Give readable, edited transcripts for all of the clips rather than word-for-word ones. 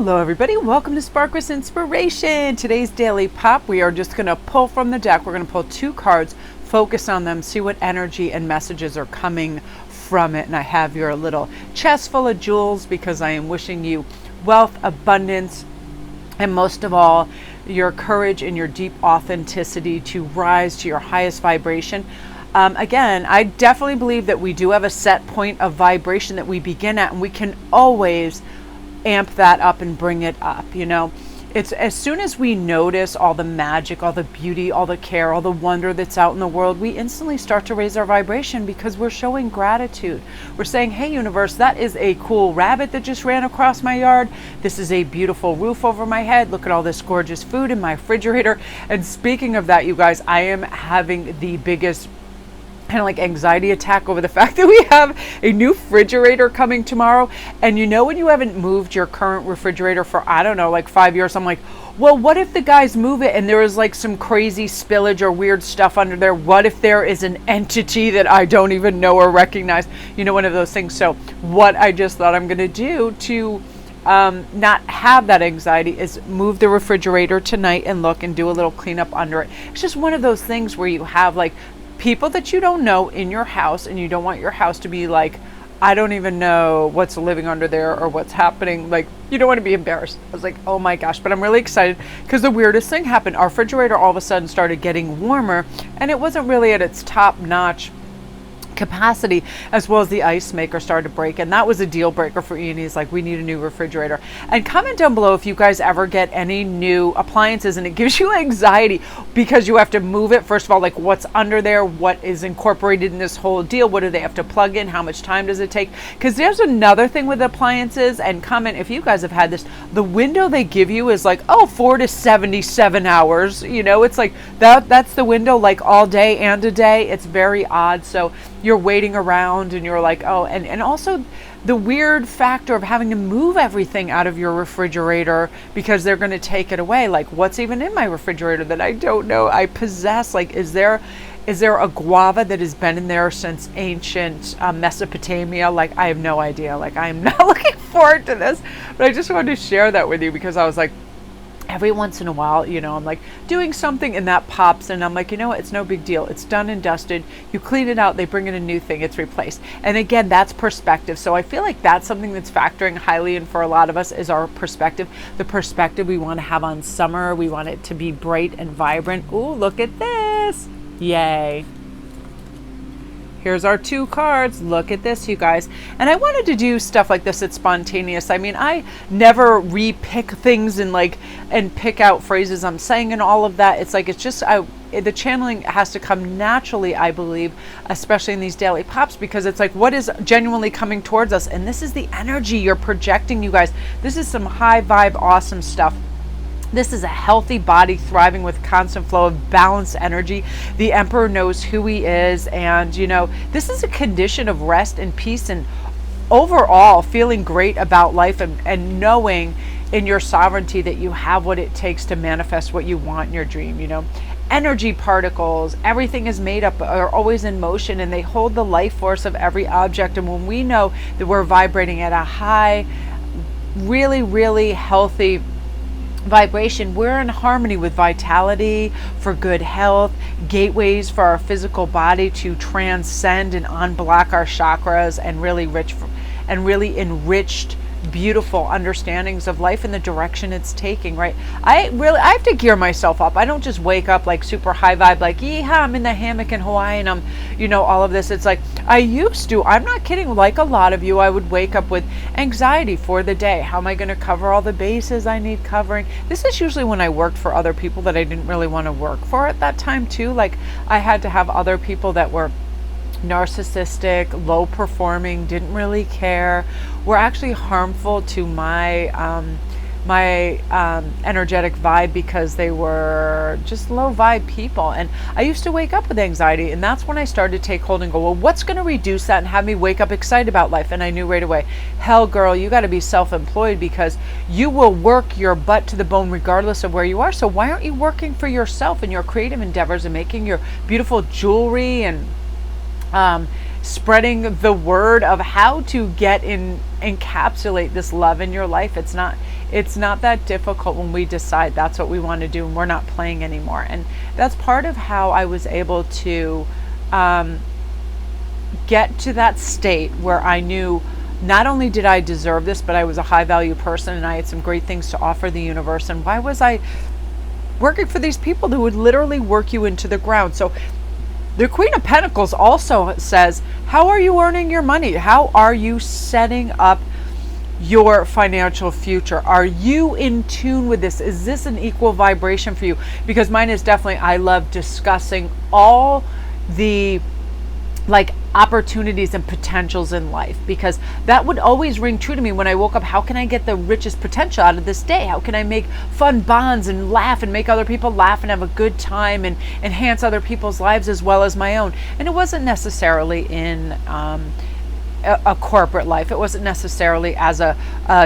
Hello everybody, welcome to Spark with Inspiration. Today's daily pop, we are just going to pull from the deck. We're going to pull two cards, focus on them, see what energy and messages are coming from it. And I have your little chest full of jewels because I am wishing you wealth, abundance, and most of all, your courage and your deep authenticity to rise to your highest vibration. Again, I definitely believe that we do have a set point of vibration that we begin at, and we can always amp that up and bring it up. You know, it's as soon as we notice all the magic, all the beauty, all the care, all the wonder that's out in the world, we instantly start to raise our vibration because we're showing gratitude. We're saying, hey universe, that is a cool rabbit that just ran across my yard. This is a beautiful roof over my head. Look at all this gorgeous food in my refrigerator. And speaking of that, you guys, I am having the biggest kind of like anxiety attack over the fact that we have a new refrigerator coming tomorrow. And you know, when you haven't moved your current refrigerator for, I don't know, like 5 years, I'm like, well, what if the guys move it and there is like some crazy spillage or weird stuff under there? What if there is an entity that I don't even know or recognize? You know, one of those things. So what I just thought I'm going to do to not have that anxiety is move the refrigerator tonight and look and do a little cleanup under it. It's just one of those things where you have like people that you don't know in your house, and you don't want your house to be like, I don't even know what's living under there or what's happening. Like, you don't want to be embarrassed. I was like, oh my gosh, but I'm really excited because the weirdest thing happened. Our refrigerator all of a sudden started getting warmer, and it wasn't really at its top notch capacity, as well as the ice maker started to break, and that was a deal breaker for Ian. He's like, we need a new refrigerator. And comment down below if you guys ever get any new appliances and it gives you anxiety because you have to move it. First of all, like what's under there, what is incorporated in this whole deal, what do they have to plug in, how much time does it take? Because there's another thing with appliances, and comment if you guys have had this, the window they give you is like, oh, 4 to 77 hours. You know, it's like that's the window, like all day and a day. It's very odd. So you're waiting around and you're like, oh, and also the weird factor of having to move everything out of your refrigerator because they're going to take it away. Like, what's even in my refrigerator that I don't know I possess? Like, is there a guava that has been in there since ancient Mesopotamia? Like, I have no idea. Like, I'm not looking forward to this, but I just wanted to share that with you because I was like, every once in a while, you know, I'm like doing something and that pops, and I'm like, you know what, it's no big deal. It's done and dusted. You clean it out, they bring in a new thing, it's replaced. And again, that's perspective. So I feel like that's something that's factoring highly in for a lot of us is our perspective. The perspective we want to have on summer. We want it to be bright and vibrant. Ooh, look at this. Yay. Here's our two cards. Look at this, you guys. And I wanted to do stuff like this. It's spontaneous. I mean, I never re-pick things and pick out phrases I'm saying and all of that. It's like, it's just, the channeling has to come naturally, I believe, especially in these daily pops, because it's like, what is genuinely coming towards us? And this is the energy you're projecting, you guys. This is some high vibe, awesome stuff. This is a healthy body thriving with constant flow of balanced energy. The Emperor knows who he is. And, you know, this is a condition of rest and peace and overall feeling great about life and knowing in your sovereignty that you have what it takes to manifest what you want in your dream, you know. Energy particles, everything is made up, are always in motion, and they hold the life force of every object. And when we know that we're vibrating at a high, really, really healthy vibration, we're in harmony with vitality, for good health, gateways for our physical body to transcend and unblock our chakras, and really enriched, beautiful understandings of life and the direction it's taking, right? I have to gear myself up. I don't just wake up like super high vibe, like, yeehaw, I'm in the hammock in Hawaii and I'm, you know, all of this. It's like, I used to, I'm not kidding, like a lot of you, I would wake up with anxiety for the day. How am I going to cover all the bases I need covering? This is usually when I worked for other people that I didn't really want to work for at that time too. Like, I had to have other people that were narcissistic, low performing, didn't really care, were actually harmful to my energetic vibe because they were just low vibe people. And I used to wake up with anxiety, and that's when I started to take hold and go, well, what's going to reduce that and have me wake up excited about life? And I knew right away, hell girl, you got to be self-employed because you will work your butt to the bone regardless of where you are. So why aren't you working for yourself and your creative endeavors and making your beautiful jewelry and spreading the word of how to get encapsulate this love in your life? it's not that difficult when we decide that's what we want to do and we're not playing anymore. And that's part of how I was able to get to that state where I knew not only did I deserve this, but I was a high value person and I had some great things to offer the universe. And why was I working for these people who would literally work you into the ground? So the Queen of Pentacles also says, how are you earning your money? How are you setting up your financial future? Are you in tune with this? Is this an equal vibration for you? Because mine is definitely, I love discussing all the opportunities and potentials in life, because that would always ring true to me when I woke up. How can I get the richest potential out of this day? How can I make fun bonds and laugh and make other people laugh and have a good time and enhance other people's lives as well as my own? And it wasn't necessarily in a corporate life. It wasn't necessarily as a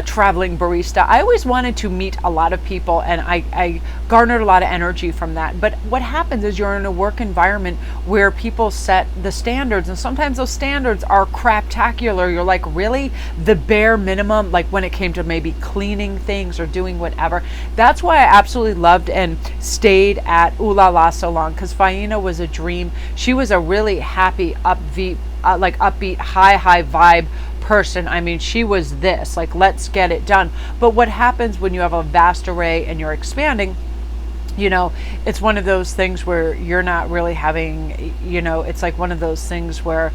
traveling barista. I always wanted to meet a lot of people, and I garnered a lot of energy from that. But what happens is you're in a work environment where people set the standards, and sometimes those standards are craptacular. You're like, really? The bare minimum, like when it came to maybe cleaning things or doing whatever. That's why I absolutely loved and stayed at Ooh La La so long, because Faina was a dream. She was a really happy, upbeat, high vibe person. I mean, she was this, like, let's get it done. But what happens when you have a vast array and you're expanding, it's one of those things where you're not really having, it's like one of those things where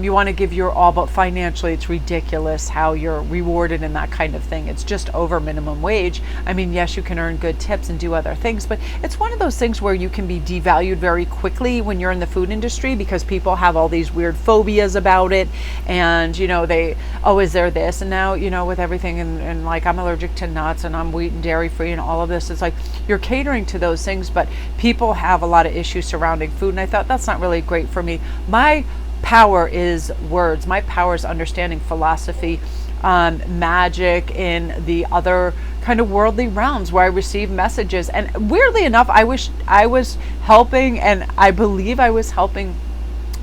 you want to give your all, but financially it's ridiculous how you're rewarded and that kind of thing. It's just over minimum wage. I mean, yes, you can earn good tips and do other things, but it's one of those things where you can be devalued very quickly when you're in the food industry, because people have all these weird phobias about it. And, they, is there this? And now, with everything and like, I'm allergic to nuts and I'm wheat and dairy free and all of this, it's like you're catering to those things, but people have a lot of issues surrounding food. And I thought, that's not really great for me. My power is words. My power is understanding philosophy, magic, in the other kind of worldly realms where I receive messages. And weirdly enough, I wish I was helping, and I believe I was helping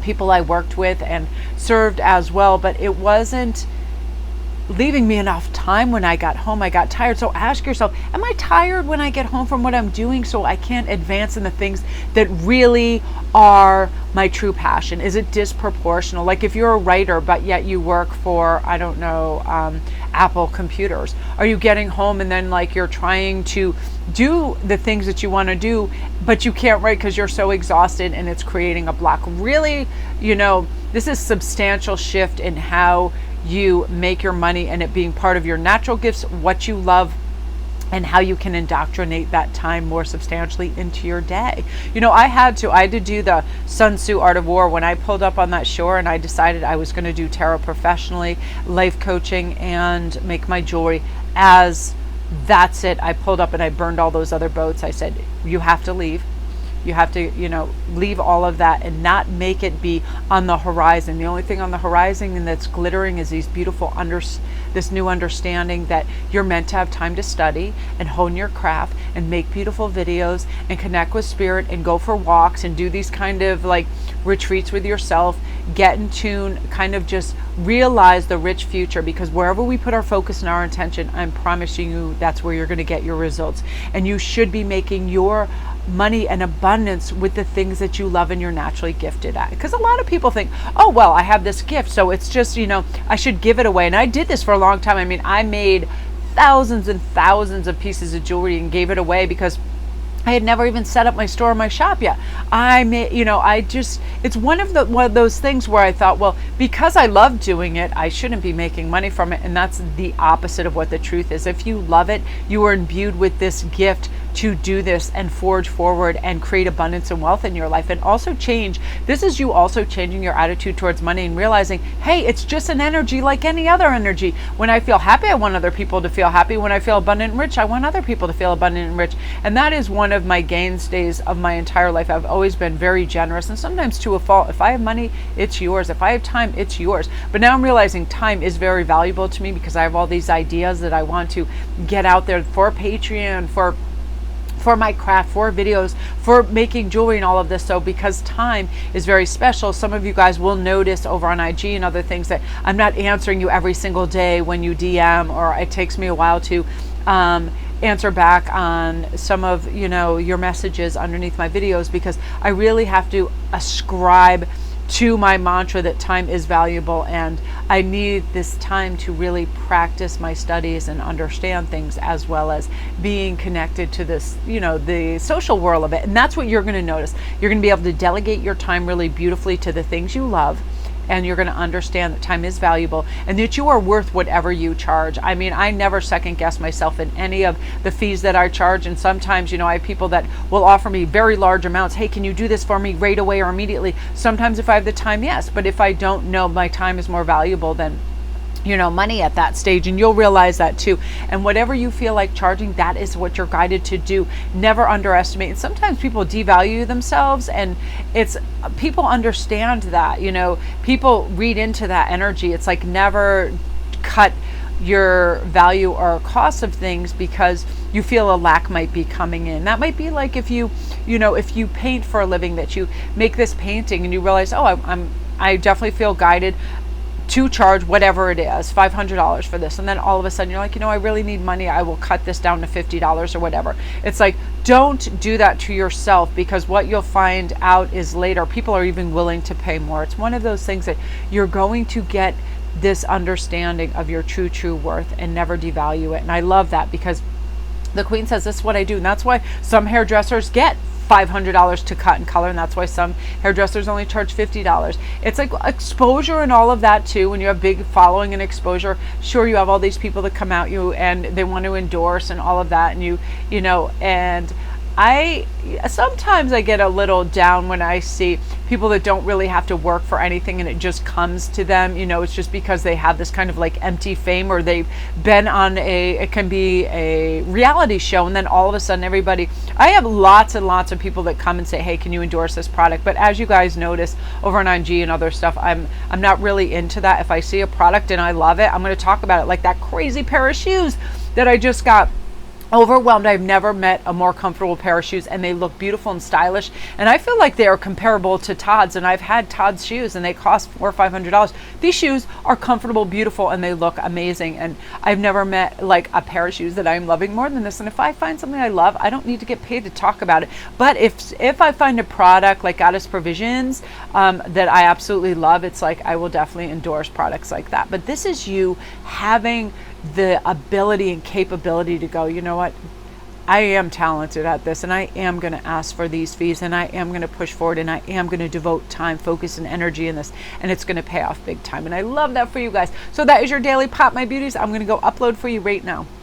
people I worked with and served as well, but it wasn't leaving me enough time. When I got home, I got tired. So ask yourself, am I tired when I get home from what I'm doing, so I can't advance in the things that really are my true passion? Is it disproportional? Like if you're a writer, but yet you work for, I don't know, Apple computers, are you getting home and then like you're trying to do the things that you want to do, but you can't write because you're so exhausted and it's creating a block? Really, this is substantial shift in how you make your money, and it being part of your natural gifts, what you love, and how you can indoctrinate that time more substantially into your day. I had to do the Sun Tzu Art of War when I pulled up on that shore, and I decided I was going to do tarot professionally, life coaching, and make my jewelry as that's it. I pulled up and I burned all those other boats. I said, you have to leave. You have to, leave all of that and not make it be on the horizon. The only thing on the horizon and that's glittering is these beautiful this new understanding that you're meant to have time to study and hone your craft and make beautiful videos and connect with spirit and go for walks and do these kind of like retreats with yourself, get in tune, kind of just realize the rich future, because wherever we put our focus and our intention, I'm promising you that's where you're going to get your results. And you should be making your money and abundance with the things that you love and you're naturally gifted at. Because a lot of people think, oh, well, I have this gift, so it's just, I should give it away. And I did this for a long time. I mean, I made thousands and thousands of pieces of jewelry and gave it away because I had never even set up my store or my shop yet. It's one of those things where I thought, well, because I love doing it, I shouldn't be making money from it. And that's the opposite of what the truth is. If you love it, you are imbued with this gift to do this and forge forward and create abundance and wealth in your life, and also change. This is you also changing your attitude towards money and realizing, hey, it's just an energy like any other energy. When I feel happy, I want other people to feel happy. When I feel abundant and rich, I want other people to feel abundant and rich. And that is one of my mainstays of my entire life. I've always been very generous, and sometimes to a fault. If I have money, it's yours. If I have time, it's yours. But now I'm realizing time is very valuable to me, because I have all these ideas that I want to get out there for Patreon, for my craft, for videos, for making jewelry and all of this. So because time is very special, some of you guys will notice over on IG and other things that I'm not answering you every single day when you DM, or it takes me a while to answer back on some of, your messages underneath my videos, because I really have to ascribe to my mantra that time is valuable, and I need this time to really practice my studies and understand things, as well as being connected to this, the social world of it. And that's what you're going to notice. You're going to be able to delegate your time really beautifully to the things you love, and you're going to understand that time is valuable and that you are worth whatever you charge. I mean, I never second guess myself in any of the fees that I charge. And sometimes, I have people that will offer me very large amounts. Hey, can you do this for me right away or immediately? Sometimes if I have the time, yes. But if I don't know, my time is more valuable than money at that stage, and you'll realize that too. And whatever you feel like charging, that is what you're guided to do. Never underestimate. And sometimes people devalue themselves, and it's people understand that, people read into that energy. It's like, never cut your value or cost of things because you feel a lack might be coming in. That might be like if you paint for a living, that you make this painting and you realize, I definitely feel guided to charge whatever it is, $500 for this. And then all of a sudden you're like, I really need money. I will cut this down to $50 or whatever. It's like, don't do that to yourself, because what you'll find out is later, people are even willing to pay more. It's one of those things that you're going to get this understanding of your true worth and never devalue it. And I love that, because the Queen says, this is what I do. And that's why some hairdressers get $500 to cut and color, and that's why some hairdressers only charge $50. It's like exposure and all of that too. When you have big following and exposure, sure, you have all these people that come at you and they want to endorse and all of that, and and sometimes I get a little down when I see people that don't really have to work for anything and it just comes to them. It's just because they have this kind of like empty fame, or they've been on it can be a reality show, and then all of a sudden I have lots and lots of people that come and say, hey, can you endorse this product? But as you guys notice over on IG and other stuff, I'm not really into that. If I see a product and I love it, I'm going to talk about it. Like that crazy pair of shoes that I just got. Overwhelmed. I've never met a more comfortable pair of shoes, and they look beautiful and stylish, and I feel like they are comparable to Todd's, and I've had Todd's shoes and they cost $400 or $500. These shoes are comfortable, beautiful, and they look amazing, and I've never met like a pair of shoes that I'm loving more than this. And if I find something I love, I don't need to get paid to talk about it. But if I find a product like Goddess Provisions that I absolutely love, it's like I will definitely endorse products like that. But this is you having the ability and capability to go, what, I am talented at this, and I am going to ask for these fees, and I am going to push forward, and I am going to devote time, focus, and energy in this, and it's going to pay off big time. And I love that for you guys. So that is your daily pop, my beauties. I'm going to go upload for you right now.